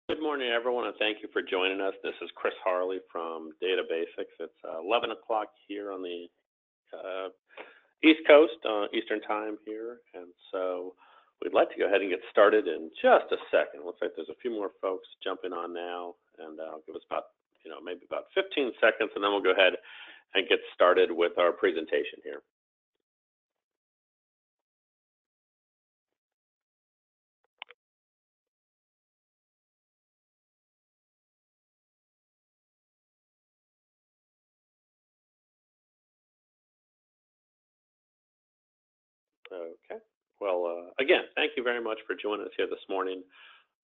Good morning, everyone, and thank you for joining us. This is Chris Harley from DATABASICS. It's 11 o'clock here on the uh, East Coast, Eastern Time here, and so we'd like to go ahead and get started in just a second. Looks like there's a few more folks jumping on now, and I'll give us about, maybe about 15 seconds, and then we'll go ahead and get started with our presentation here. Okay. Well, again, thank you very much for joining us here this morning.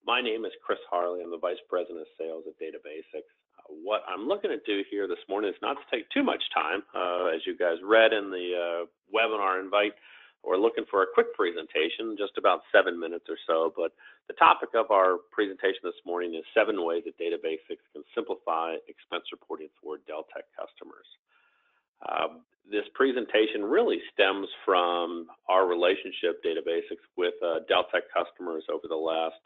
My name is Chris Harley. I'm the Vice President of Sales at DATABASICS. What I'm looking to do here this morning is not to take too much time. As you guys read in the webinar invite, we're looking for a quick presentation, just about 7 minutes or so. But the topic of our presentation this morning is 7 ways that DATABASICS can simplify expense reporting for Deltek customers. This presentation really stems from our relationship, DATABASICS, with Deltek customers over the last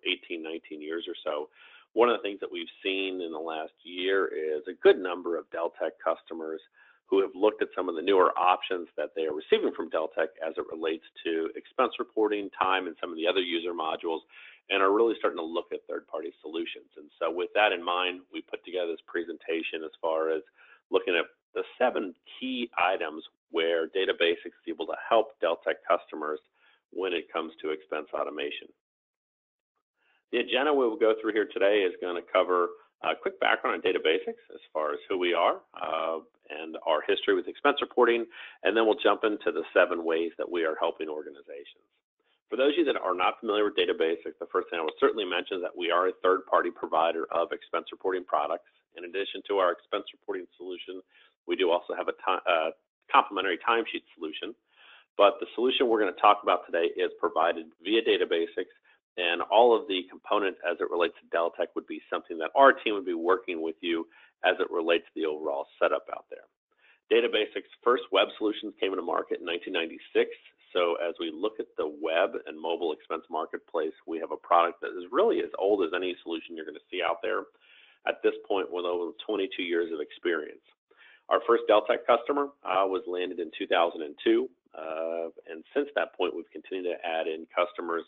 18, 19 years or so. One of the things that we've seen in the last year is a good number of Deltek customers who have looked at some of the newer options that they are receiving from Deltek as it relates to expense reporting, time, and some of the other user modules, and are really starting to look at third-party solutions. And so with that in mind, we put together this presentation as far as looking at the 7 key items where DATABASICS is able to help Deltek customers when it comes to expense automation. The agenda we will go through here today is going to cover a quick background on DATABASICS as far as who we are and our history with expense reporting, and then we'll jump into the 7 ways that we are helping organizations. For those of you that are not familiar with DATABASICS, the first thing I would certainly mention is that we are a third-party provider of expense reporting products. In addition to our expense reporting solution, we do also have a complementary timesheet solution. But the solution we're going to talk about today is provided via DATABASICS, and all of the components as it relates to Deltek would be something that our team would be working with you as it relates to the overall setup out there. DATABASICS' first web solutions came into market in 1996. So as we look at the web and mobile expense marketplace, we have a product that is really as old as any solution you're going to see out there at this point with over 22 years of experience. Our first Deltek customer was landed in 2002, and since that point, we've continued to add in customers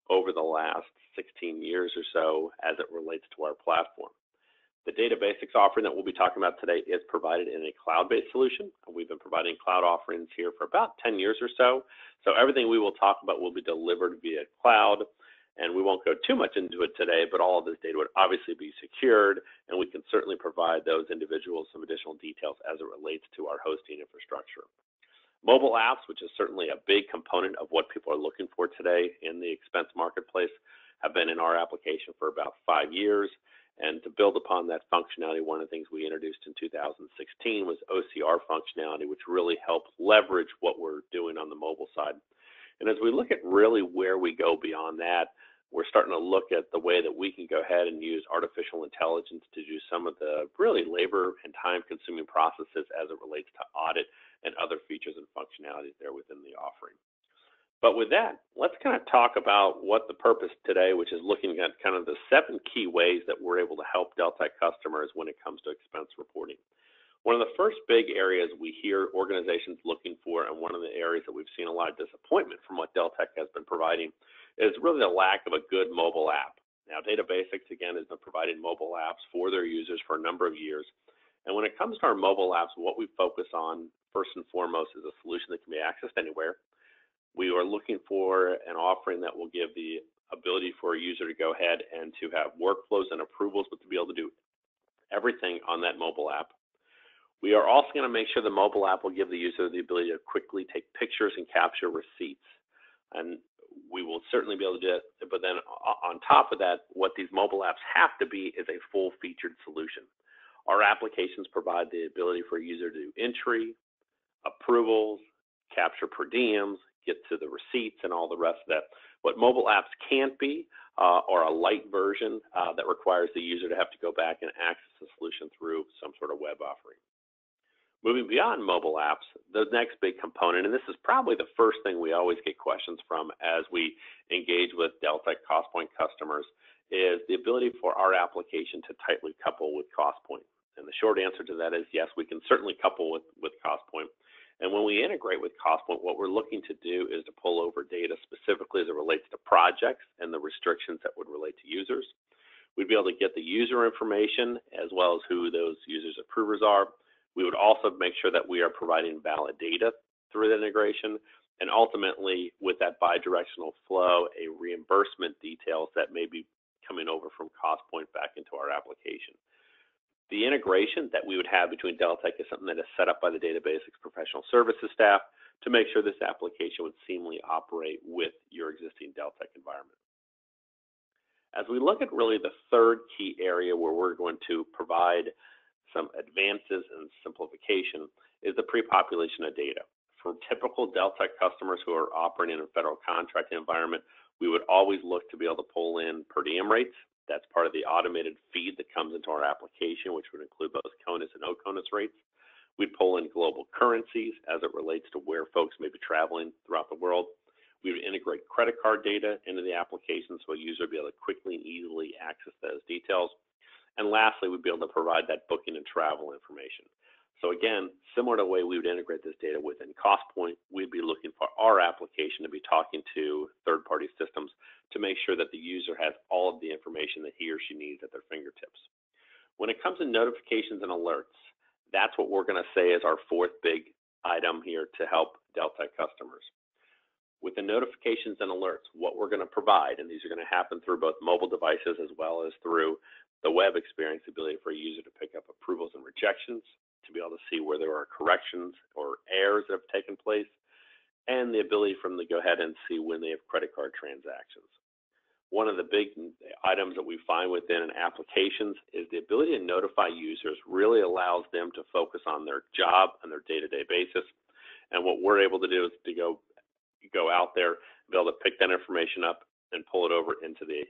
over the last 16 years or so as it relates to our platform. The DATABASICS offering that we'll be talking about today is provided in a cloud-based solution. We've been providing cloud offerings here for about 10 years or so. So everything we will talk about will be delivered via cloud, and we won't go too much into it today, but all of this data would obviously be secured, and we can certainly provide those individuals some additional details as it relates to our hosting infrastructure. Mobile apps, which is certainly a big component of what people are looking for today in the expense marketplace, have been in our application for about 5 years. And to build upon that functionality, one of the things we introduced in 2016 was OCR functionality, which really helps leverage what we're doing on the mobile side. And as we look at really where we go beyond that, we're starting to look at the way that we can go ahead and use artificial intelligence to do some of the really labor and time-consuming processes as it relates to audit and other features and functionalities there within the offering. But with that, let's kind of talk about what the purpose today, which is looking at kind of the 7 key ways that we're able to help Deltek customers when it comes to expense reporting. One of the first big areas we hear organizations looking for, and one of the areas that we've seen a lot of disappointment from what Deltek has been providing, is really the lack of a good mobile app. Now, DATABASICS, again, has been providing mobile apps for their users for a number of years. And when it comes to our mobile apps, what we focus on first and foremost is a solution that can be accessed anywhere. We are looking for an offering that will give the ability for a user to go ahead and to have workflows and approvals, but to be able to do everything on that mobile app. We are also going to make sure the mobile app will give the user the ability to quickly take pictures and capture receipts. And we will certainly be able to do it, but then on top of that, what these mobile apps have to be is a full-featured solution. Our applications provide the ability for a user to do entry, approvals, capture per diems, get to the receipts, and all the rest of that. What mobile apps can't be are a light version that requires the user to have to go back and access the solution through some sort of web offering. Moving beyond mobile apps, the next big component, and this is probably the first thing we always get questions from as we engage with Deltek CostPoint customers, is the ability for our application to tightly couple with CostPoint. And the short answer to that is yes, we can certainly couple with CostPoint. And when we integrate with CostPoint, what we're looking to do is to pull over data specifically as it relates to projects and the restrictions that would relate to users. We'd be able to get the user information as well as who those users approvers are. We would also make sure that we are providing valid data through the integration, and ultimately, with that bidirectional flow, a reimbursement details that may be coming over from CostPoint back into our application. The integration that we would have between Deltek is something that is set up by the DATABASICS professional services staff to make sure this application would seamlessly operate with your existing Deltek environment. As we look at really the third key area where we're going to provide some advances in simplification is the pre-population of data. For typical Deltek customers who are operating in a federal contracting environment, we would always look to be able to pull in per diem rates. That's part of the automated feed that comes into our application, which would include both CONUS and OCONUS rates. We'd pull in global currencies as it relates to where folks may be traveling throughout the world. We would integrate credit card data into the application so a user would be able to quickly and easily access those details. And lastly, we'd be able to provide that booking and travel information. So again, similar to the way we would integrate this data within CostPoint, we'd be looking for our application to be talking to third-party systems to make sure that the user has all of the information that he or she needs at their fingertips. When it comes to notifications and alerts, that's what we're going to say is our fourth big item here to help Deltek customers. With the notifications and alerts, what we're going to provide, and these are going to happen through both mobile devices as well as through the web experience, the ability for a user to pick up approvals and rejections, to be able to see where there are corrections or errors that have taken place, and the ability for them to go ahead and see when they have credit card transactions. One of the big items that we find within applications is the ability to notify users really allows them to focus on their job on their day-to-day basis. And what we're able to do is to go out there, be able to pick that information up and pull it over into the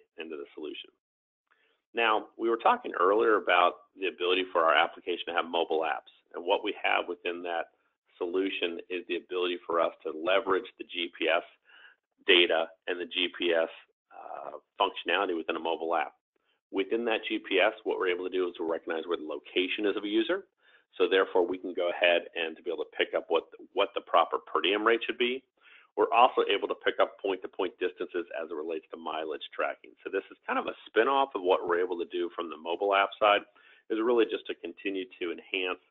solution. Now, we were talking earlier about the ability for our application to have mobile apps, and what we have within that solution is the ability for us to leverage the GPS data and the GPS functionality within a mobile app. Within that GPS, what we're able to do is to recognize where the location is of a user, so therefore we can go ahead and to be able to pick up what the proper per diem rate should be. We're also able to pick up point-to-point distances as it relates to mileage tracking. So this is kind of a spin-off of what we're able to do from the mobile app side, is really just to continue to enhance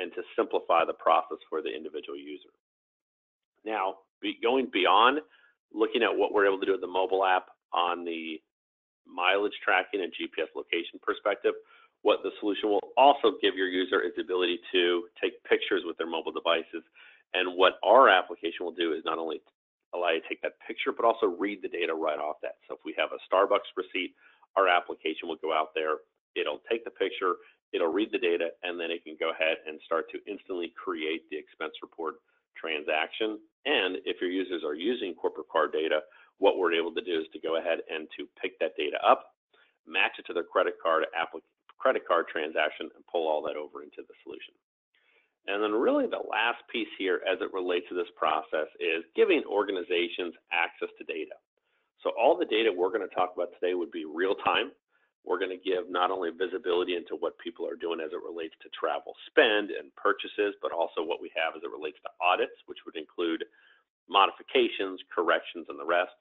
and to simplify the process for the individual user. Now, going beyond looking at what we're able to do with the mobile app on the mileage tracking and GPS location perspective, what the solution will also give your user is the ability to take pictures with their mobile devices. And what our application will do is not only allow you to take that picture, but also read the data right off that. So if we have a Starbucks receipt, our application will go out there, it'll take the picture, it'll read the data, and then it can go ahead and start to instantly create the expense report transaction. And if your users are using corporate card data, what we're able to do is to go ahead and to pick that data up, match it to their credit card transaction, and pull all that over into the solution. And then really the last piece here as it relates to this process is giving organizations access to data. So all the data we're going to talk about today would be real time. We're going to give not only visibility into what people are doing as it relates to travel spend and purchases, but also what we have as it relates to audits, which would include modifications, corrections, and the rest.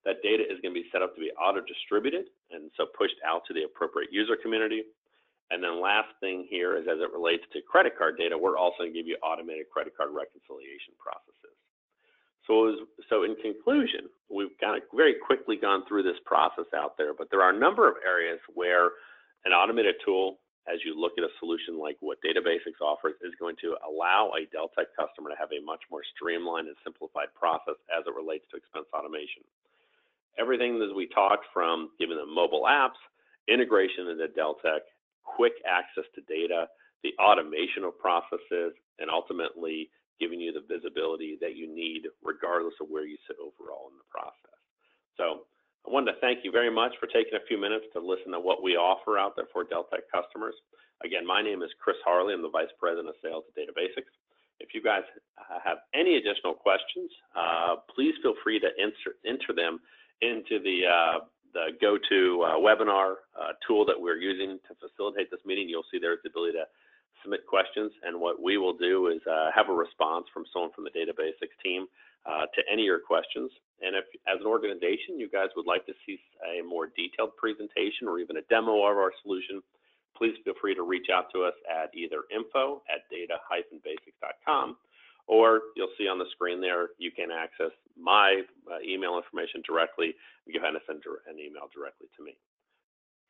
That data is going to be set up to be auto-distributed and so pushed out to the appropriate user community. And then last thing here is as it relates to credit card data, we're also going to give you automated credit card reconciliation processes. So in conclusion, we've kind of very quickly gone through this process out there, but there are a number of areas where an automated tool, as you look at a solution like what DATABASICS offers, is going to allow a Deltek customer to have a much more streamlined and simplified process as it relates to expense automation. Everything that we talked from giving them mobile apps, integration into Deltek, quick access to data, the automation of processes, and ultimately giving you the visibility that you need regardless of where you sit overall in the process. So I wanted to thank you very much for taking a few minutes to listen to what we offer out there for Deltek customers. Again, my name is Chris Harley. I'm the Vice President of Sales at DATABASICS. If you guys have any additional questions, please feel free to enter them into the GoToWebinar tool that we're using to facilitate this meeting. You'll see there's the ability to submit questions, and what we will do is have a response from someone from the DATABASICS team to any of your questions. And if, as an organization, you guys would like to see a more detailed presentation or even a demo of our solution, please feel free to reach out to us at either info@data-basics.com, or you'll see on the screen there, you can access my email information directly. You can kind of send an email directly to me.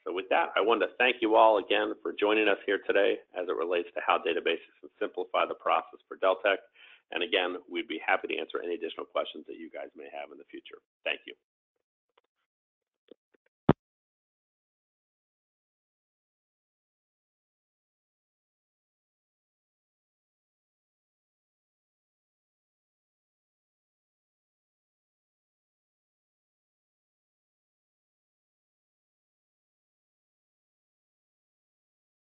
So with that, I wanted to thank you all again for joining us here today as it relates to how DATABASICS can simplify the process for Deltek. And again, we'd be happy to answer any additional questions that you guys may have in the future. Thank you.